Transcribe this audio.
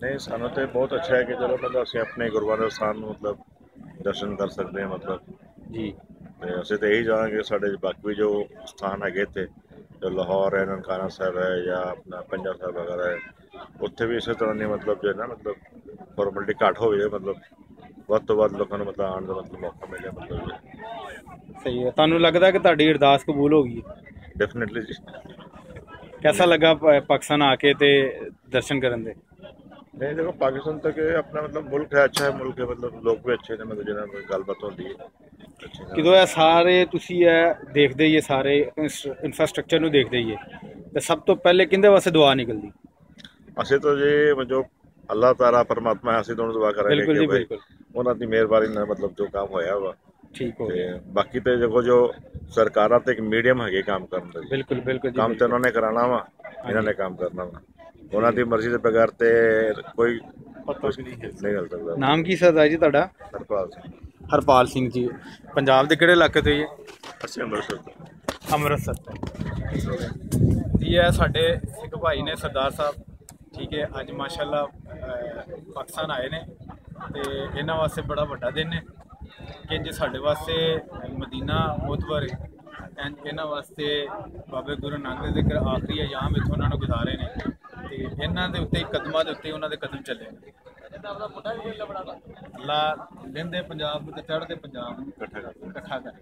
नहीं सानू तो बहुत अच्छा है कि चलो मतलब ਅਸੀਂ ਆਪਣੇ ਗੁਰਦੁਆਰਾ ਸਥਾਨ ਨੂੰ ਮਤਲਬ ਦਰਸ਼ਨ ਕਰ ਸਕਦੇ ਹਾਂ ਮਤਲਬ ਜੀ। ਤੇ ਅਸੀਂ ਤਾਂ ਇਹੀ ਚਾਹਾਂਗੇ ਸਾਡੇ ਬਾਕੀ ਜੋ ਸਥਾਨ ਹੈਗੇ ਇੱਥੇ ਜੋ ਲਾਹੌਰ ਹੈ ਨਨਕਾਣਾ ਸਾਹਿਬ ਹੈ ਜਾਂ ਆਪਣਾ ਪੰਜਾ ਸਾਹਿਬ ਵਗੈਰਾ ਹੈ ਉੱਥੇ ਵੀ ਇਸੇ ਤਰ੍ਹਾਂ ਦੀ ਮਤਲਬ ਜੋ ਹੈ ਨਾ ਮਤਲਬ ਫਾਰਮੈਲਿਟੀ ਘੱਟ ਹੋਵੇ ਮਤਲਬ ਵੱਧ ਤੋਂ ਵੱਧ ਲੋਕਾਂ ਨੂੰ ਮਤਲਬ ਆਉਣ ਦਾ ਮਤਲਬ ਮੌਕਾ ਮਿਲੇ ਮਤਲਬ ਸਹੀ ਹੈ। ਤੁਹਾਨੂੰ ਲੱਗਦਾ ਕਿ ਤੁਹਾਡੀ ਅਰਦਾਸ ਕਬੂਲ ਹੋ ਗਈ ਹੈ? डेफिनेटली जी कैसा लगा पाकिस्तान आके ते दर्शन करन दे? नहीं देखो पाकिस्तान तक ये अपना मतलब मुल्क है अच्छा है मुल्क है मतलब लोग भी अच्छे ने मतलब जिन्होंने गलबात होती है अच्छी ਕਿਦੋਂ ਇਹ ਸਾਰੇ ਤੁਸੀਂ ਇਹ ਦੇਖਦੇ ਹੀ ਇਹ ਸਾਰੇ ਇਨਫਰਾਸਟ੍ਰਕਚਰ ਨੂੰ ਦੇਖਦੇ ਹੀ ਤੇ ਸਭ ਤੋਂ ਪਹਿਲੇ ਕਿਹਦੇ ਵਾਸਤੇ ਦੁਆ ਨਿਕਲਦੀ? ਅਸੀਂ तो जी जो अल्लाह ताला परमात्मा है ਅਸੀਂ तो दुआ करेंगे ਬਿਲकुਲ कि ਜੀ भाई ਬਿਲकुल। ਉਹਨਾਂ ਦੀ ਮਿਹਰਬਾਨੀ ਨਾਲ ਮਤਲਬ ਜੋ ਕੰਮ ਹੋਇਆ ਵਾ ਠੀਕ ਹੋ ਤੇ ਗਿਆ। ਬਾਕੀ ਤੇ ਦੇਖੋ ਜੋ ਸਰਕਾਰਾਂ ਤੇ ਇੱਕ ਮੀਡੀਅਮ ਹੈਗੇ ਕੰਮ ਕਰਨ ਦਾ ਜੀ ਬਿਲकुल ਬਿਲकुल ਜੀ ਕੰਮ ਤੇ ਉਹਨਾਂ ਨੇ ਕਰਾਉਣਾ ਵਾ ਇਹਨਾਂ ਨੇ ਕੰਮ ਕਰਨਾ ਵਾ ਉਹਨਾਂ ਦੀ ਮਰਜ਼ੀ ਦੇ ਬਗੈਰ ਤੇ ਕੋਈ ਨਹੀਂ ਹੋ ਸਕਦਾ। ਨਾਮ ਕੀ ਸਰਦਾਰ ਜੀ ਤੁਹਾਡਾ? ਹਰਪਾਲ ਸਿੰਘ ਹਰਪਾਲ ਸਿੰਘ ਜੀ। ਪੰਜਾਬ ਦੇ ਕਿਹੜੇ ਇਲਾਕੇ ਤੋਂ ਜੀ? ਅਸੀਂ ਅੰਮ੍ਰਿਤਸਰ ਤੋਂ ਅੰਮ੍ਰਿਤਸਰ ਤੋਂ ਜੀ। ਇਹ ਸਾਡੇ ਇੱਕ ਭਾਈ ਨੇ ਸਰਦਾਰ ਸਾਹਿਬ, ਠੀਕ ਹੈ। ਅੱਜ ਮਾਸ਼ਾਅੱਲਾ ਪਾਕਿਸਤਾਨ ਆਏ ਨੇ ਤੇ ਇਹਨਾਂ ਵਾਸਤੇ ਬੜਾ ਵੱਡਾ ਦਿਨ ਹੈ ਕਿ ਜੇ ਸਾਡੇ ਵਾਸਤੇ ਮਦੀਨਾ ਮੋਤਬਰ ਹੈ ਇਹਨਾਂ ਵਾਸਤੇ ਬਾਬੇ ਗੁਰੂ ਨਾਨਕ ਦੇ ਆਖਰੀ ਅਯਾਮ ਇੱਥੋਂ ਉਹਨਾਂ ਨੂੰ ਗੁਜ਼ਾਰੇ ਨੇ ਤੇ ਇਹਨਾਂ ਦੇ ਉੱਤੇ ਕਦਮਾਂ ਦੇ ਉੱਤੇ ਉਹਨਾਂ ਦੇ ਕਦਮ ਚੱਲੇ ਨੇ। ਅੱਲਾ ਲੈਂਦੇ ਪੰਜਾਬ ਨੂੰ ਤੇ ਚੜ੍ਹਦੇ ਪੰਜਾਬ ਨੂੰ ਇਕੱਠਾ ਕਰੇ।